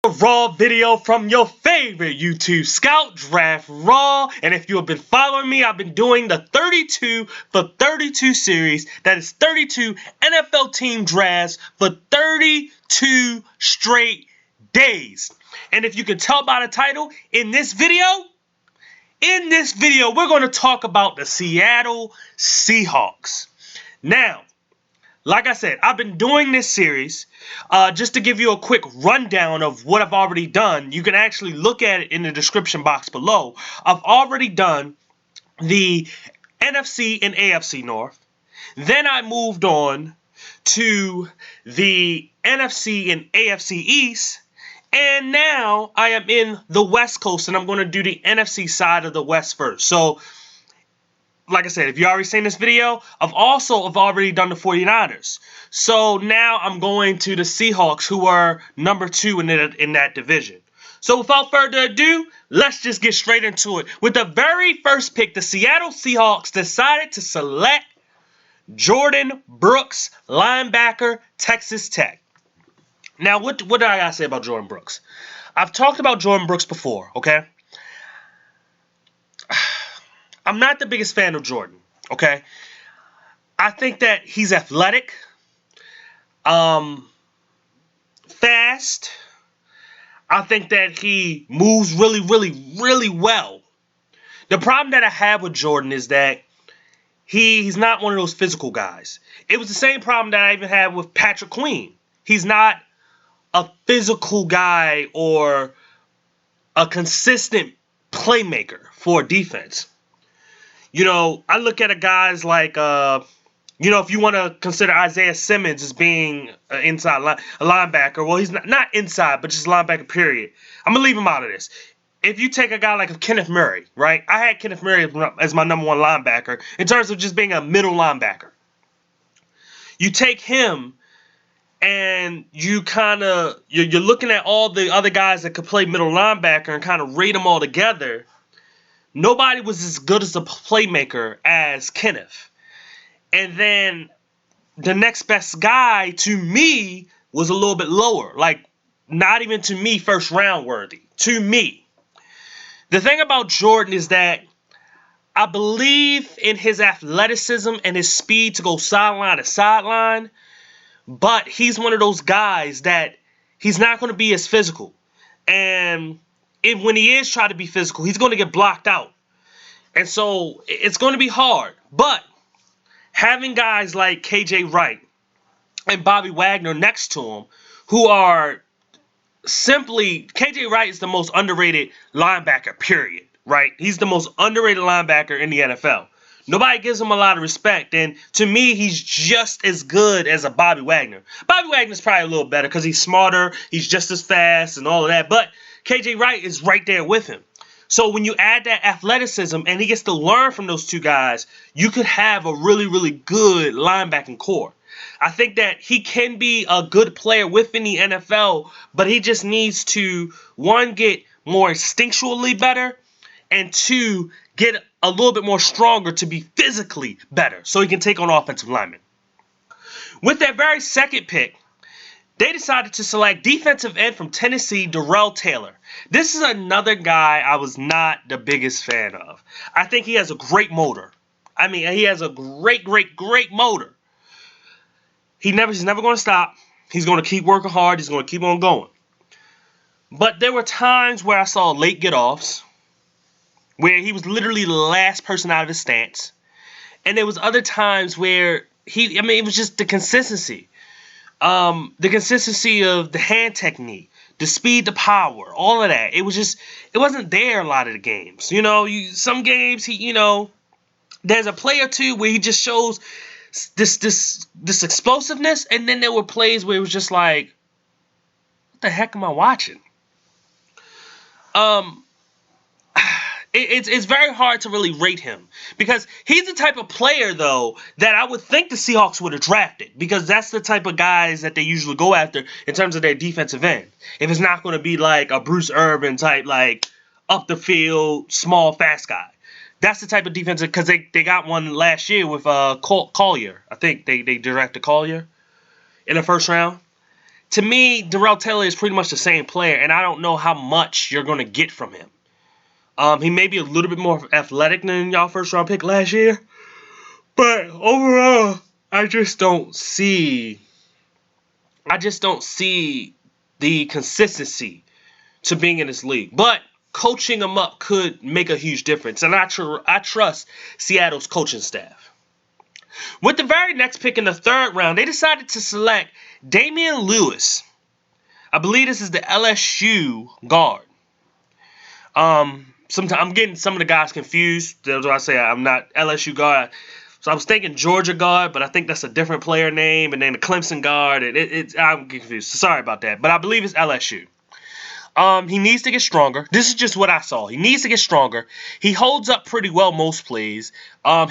A Raw video from your favorite YouTube scout, Draft Raw. And if you have been following me, I've been doing the 32 for 32 series. That is 32 NFL team drafts for 32 straight days. And if you can tell by the title, in this video, we're going to talk about the Seattle Seahawks. Now, like I said, I've been doing this series just to give you a quick rundown of what I've already done. You can actually look at it in the description box below. I've already done the NFC and AFC North. Then I moved on to the NFC and AFC East. And now I am in the West Coast, and I'm going to do the NFC side of the West first. So, like I said, if you already seen this video, I've already done the 49ers. So now I'm going to the Seahawks, who are number 2 in that division. So without further ado, let's just get straight into it. With the very first pick, the Seattle Seahawks decided to select Jordan Brooks, linebacker, Texas Tech. Now, what do I gotta say about Jordan Brooks? I've talked about Jordan Brooks before, okay? I'm not the biggest fan of Jordan, okay? I think that he's athletic, fast. I think that he moves really, really, really well. The problem that I have with Jordan is that he's not one of those physical guys. It was the same problem that I even had with Patrick Queen. He's not a physical guy or a consistent playmaker for defense. You know, I look at a guys like, if you want to consider Isaiah Simmons as being an inside a linebacker. Well, he's not inside, but just linebacker, period. I'm going to leave him out of this. If you take a guy like Kenneth Murray, right? I had Kenneth Murray as my number 1 linebacker in terms of just being a middle linebacker. You take him and you you're looking at all the other guys that could play middle linebacker and kind of rate them all together. Nobody was as good as a playmaker as Kenneth. And then the next best guy to me was a little bit lower. Like, not even to me first round worthy. To me. The thing about Jordan is that I believe in his athleticism and his speed to go sideline to sideline. But he's one of those guys that he's not going to be as physical. And when he is trying to be physical, he's going to get blocked out. And so it's going to be hard. But having guys like KJ Wright and Bobby Wagner next to him, who are simply, KJ Wright is the most underrated linebacker, period, right? He's the most underrated linebacker in the NFL. Nobody gives him a lot of respect, and to me, he's just as good as a Bobby Wagner. Bobby Wagner's probably a little better because he's smarter, he's just as fast and all of that, but KJ Wright is right there with him. So when you add that athleticism and he gets to learn from those two guys, you could have a really, really good linebacking core. I think that he can be a good player within the NFL, but he just needs to, 1, get more instinctually better, and 2, get a little bit more stronger to be physically better so he can take on offensive linemen. With that very second pick, they decided to select defensive end from Tennessee, Darrell Taylor. This is another guy I was not the biggest fan of. I think he has a great motor. I mean, he has a great, great, great motor. He's never going to stop. He's going to keep working hard. He's going to keep on going. But there were times where I saw late get-offs, where he was literally the last person out of his stance. And there was other times where it was just the consistency. The consistency of the hand technique, the speed, the power, all of that. It wasn't there a lot of the games. You know, some games, there's a play or two where he just shows this explosiveness. And then there were plays where it was just like, what the heck am I watching? It's very hard to really rate him because he's the type of player, though, that I would think the Seahawks would have drafted because that's the type of guys that they usually go after in terms of their defensive end. If it's not going to be like a Bruce Irvin type, like up the field, small, fast guy. That's the type of defensive, because they got one last year with Collier. I think they drafted Collier in the first round. to me, Darrell Taylor is pretty much the same player, and I don't know how much you're going to get from him. He may be a little bit more athletic than y'all first round pick last year, but overall, I just don't see the consistency to being in this league. But coaching him up could make a huge difference, and I trust Seattle's coaching staff. With the very next pick in the 3rd round, they decided to select Damien Lewis. I believe this is the LSU guard. Sometimes I'm getting some of the guys confused. That's why I say I'm not LSU guard. So I was thinking Georgia guard, but I think that's a different player name, and then the Clemson guard. I'm confused. So sorry about that. But I believe it's LSU. He needs to get stronger. This is just what I saw. He needs to get stronger. He holds up pretty well most plays.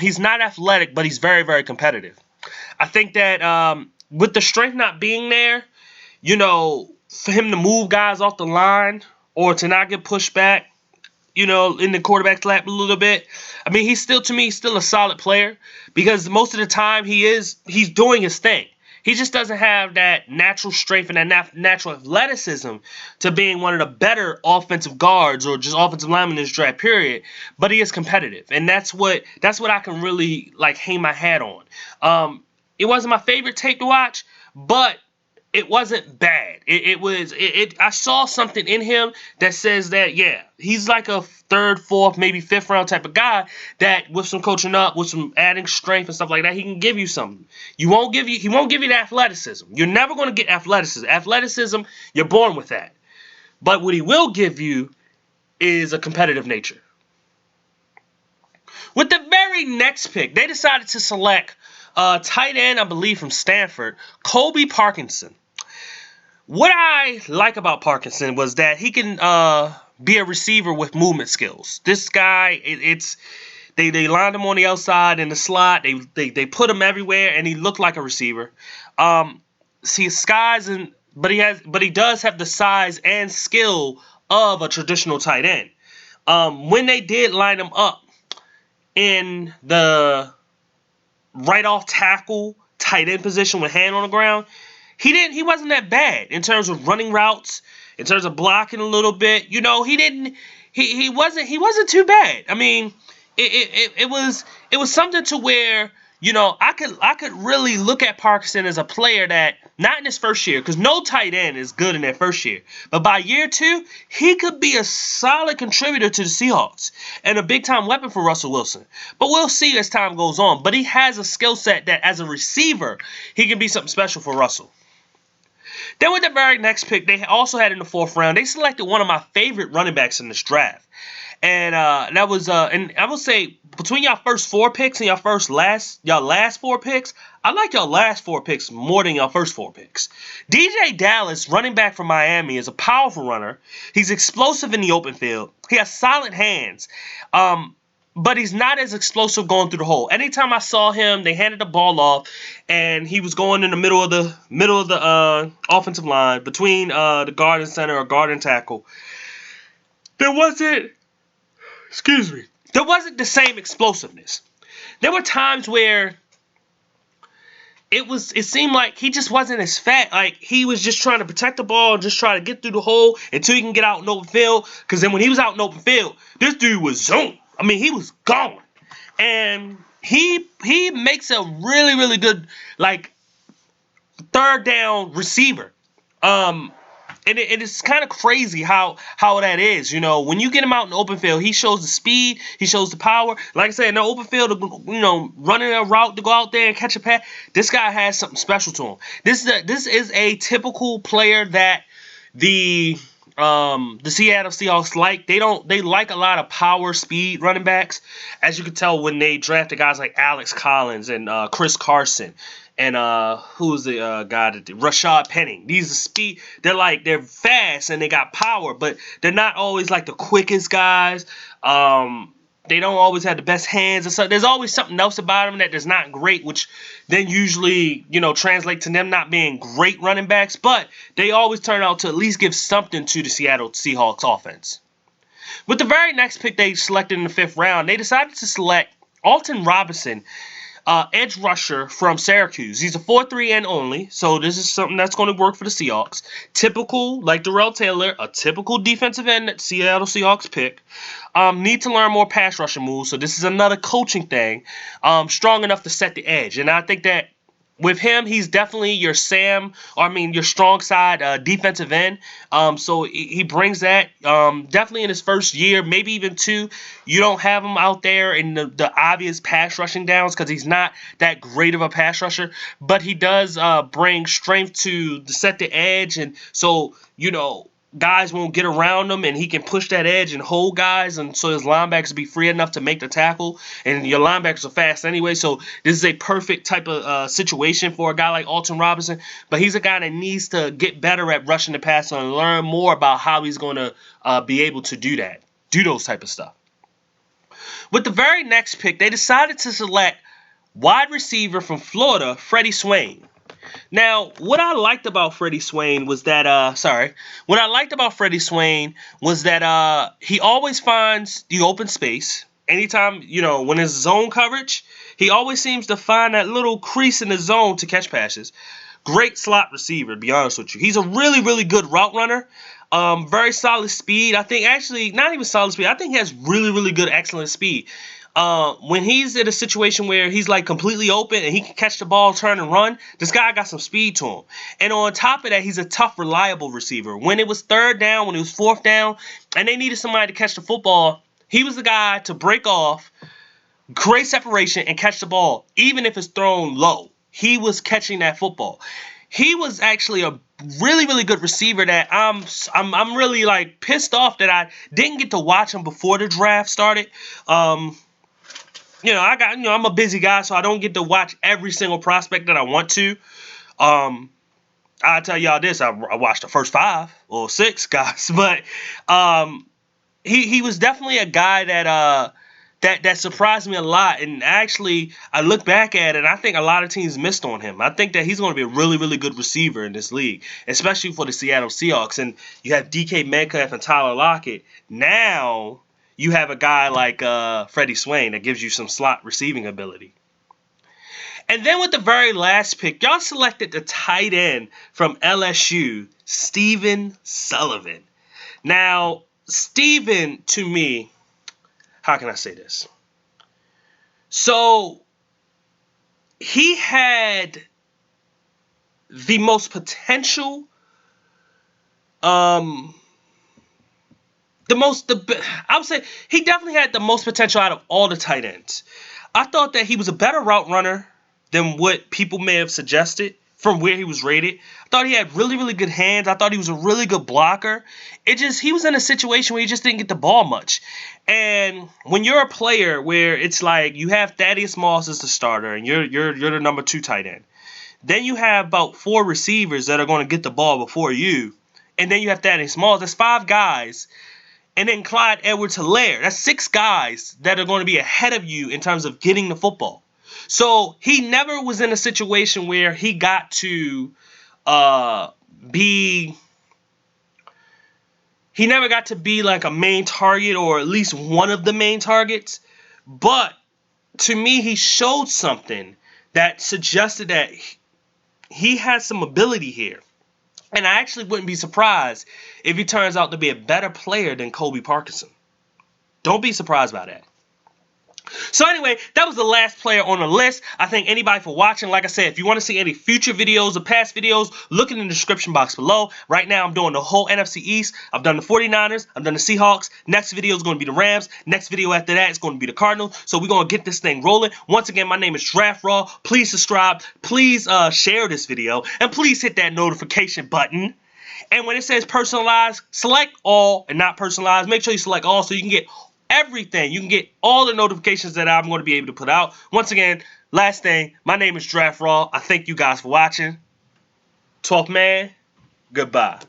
He's not athletic, but he's very, very competitive. I think that with the strength not being there, for him to move guys off the line or to not get pushed back, in the quarterback's lap a little bit. I mean, he's still a solid player because most of the time he's doing his thing. He just doesn't have that natural strength and that natural athleticism to being one of the better offensive guards or just offensive linemen in this draft period. But he is competitive, and that's what I can really hang my hat on. It wasn't my favorite tape to watch, but it wasn't bad. I saw something in him that says that, yeah, he's like a 3rd, 4th, maybe 5th round type of guy that with some coaching up, with some adding strength and stuff like that, he can give you something. He won't give you the athleticism. You're never going to get athleticism. Athleticism, you're born with that. But what he will give you is a competitive nature. With the very next pick, they decided to select tight end, I believe, from Stanford, Colby Parkinson. What I like about Parkinson was that he can be a receiver with movement skills. This guy, they lined him on the outside in the slot. They put him everywhere, and he looked like a receiver. But he does have the size and skill of a traditional tight end. When they did line him up in the right off tackle tight end position with hand on the ground, he wasn't that bad in terms of running routes, in terms of blocking a little bit. He wasn't too bad. I mean, it was something to where, I could really look at Parkinson as a player that, not in his first year, because no tight end is good in their first year, but by year 2, he could be a solid contributor to the Seahawks and a big-time weapon for Russell Wilson. But we'll see as time goes on. But he has a skill set that, as a receiver, he can be something special for Russell. Then with the very next pick, they also had in the 4th round, they selected one of my favorite running backs in this draft. And that was, and I will say, between y'all first 4 picks and y'all last 4 picks, I like y'all last 4 picks more than y'all first 4 picks. DJ Dallas, running back from Miami, is a powerful runner. He's explosive in the open field. He has solid hands. But he's not as explosive going through the hole. Anytime I saw him, they handed the ball off, and he was going in the middle of the offensive line between the guard and center or guard and tackle. There wasn't the same explosiveness. There were times where it seemed like he just wasn't as fat. Like, he was just trying to protect the ball and just try to get through the hole until he can get out in open field. Because then when he was out in open field, this dude was zoned. I mean, he was gone. And he makes a really, really good, 3rd down receiver. And it's kind of crazy how that is. When you get him out in the open field, he shows the speed, he shows the power. Like I said, in the open field, running a route to go out there and catch a pass, this guy has something special to him. This is a typical player that the Seattle Seahawks like. They like a lot of power, speed running backs, as you can tell when they drafted guys like Alex Collins and Chris Carson and who's the guy that did Rashad Penny. These are speed. They're fast and they got power, but they're not always like the quickest guys. They don't always have the best hands and so there's always something else about them that is not great, which then usually, translate to them not being great running backs, but they always turn out to at least give something to the Seattle Seahawks offense. With the very next pick they selected in the 5th round, they decided to select Alton Robinson, edge rusher from Syracuse. He's a 4.3 end only, so this is something that's going to work for the Seahawks. Typical, like Darrell Taylor, a typical defensive end that Seattle Seahawks pick. Need to learn more pass rushing moves, so this is another coaching thing. Strong enough to set the edge, and I think that with him, he's definitely your your strong side defensive end. So he brings that. Definitely in his first year, maybe even 2, you don't have him out there in the obvious pass rushing downs because he's not that great of a pass rusher. But he does bring strength to set the edge, and so guys won't get around him, and he can push that edge and hold guys, and so his linebackers will be free enough to make the tackle, and your linebackers are fast anyway, so this is a perfect type of situation for a guy like Alton Robinson, but he's a guy that needs to get better at rushing the passer and learn more about how he's going to be able to do those type of stuff. With the very next pick, they decided to select wide receiver from Florida, Freddy Swain. Now, what I liked about Freddy Swain was that he always finds the open space. Anytime, when it's zone coverage, he always seems to find that little crease in the zone to catch passes. Great slot receiver, to be honest with you. He's a really, really good route runner. Very solid speed. I think actually, not even solid speed. I think he has really, really good, excellent speed. When he's in a situation where he's like completely open and he can catch the ball, turn and run, this guy got some speed to him. And on top of that, he's a tough, reliable receiver. When it was 3rd down, when it was 4th down, and they needed somebody to catch the football, he was the guy to break off, create separation, and catch the ball, even if it's thrown low. He was catching that football. He was actually a really, really good receiver that I'm really like pissed off that I didn't get to watch him before the draft started. I'm a busy guy, so I don't get to watch every single prospect that I want to. I'll tell y'all this: I watched the first 5 or 6 guys, but he was definitely a guy that surprised me a lot. And actually, I look back at it, and I think a lot of teams missed on him. I think that he's going to be a really, really good receiver in this league, especially for the Seattle Seahawks. And you have DK Metcalf and Tyler Lockett. Now you have a guy like Freddy Swain that gives you some slot receiving ability. And then with the very last pick, y'all selected the tight end from LSU, Stephen Sullivan. Now, Stephen, to me, how can I say this? So, he had the most potential, I would say he definitely had the most potential out of all the tight ends. I thought that he was a better route runner than what people may have suggested from where he was rated. I thought he had really, really good hands. I thought he was a really good blocker. He was in a situation where he just didn't get the ball much. And when you're a player where it's like you have Thaddeus Moss as the starter and you're the number 2 tight end, then you have about 4 receivers that are going to get the ball before you, and then you have Thaddeus Moss. That's 5 guys. And then Clyde Edwards-Helaire. That's 6 guys that are going to be ahead of you in terms of getting the football. So he never was in a situation where he got to be like a main target or at least one of the main targets. But to me, he showed something that suggested that he has some ability here. And I actually wouldn't be surprised if he turns out to be a better player than Colby Parkinson. Don't be surprised by that. So anyway, that was the last player on the list. I thank anybody for watching. Like I said, if you want to see any future videos or past videos, look in the description box below. Right now, I'm doing the whole NFC East. I've done the 49ers. I've done the Seahawks. Next video is going to be the Rams. Next video after that is going to be the Cardinals. So we're going to get this thing rolling. Once again, my name is Draft Raw. Please subscribe. Please share this video. And please hit that notification button. And when it says personalized, select all and not personalized. Make sure you select all so you can get everything. You can get all the notifications that I'm going to be able to put out. Once again, last thing, my name is Draft Raw. I thank you guys for watching. Talk man, goodbye.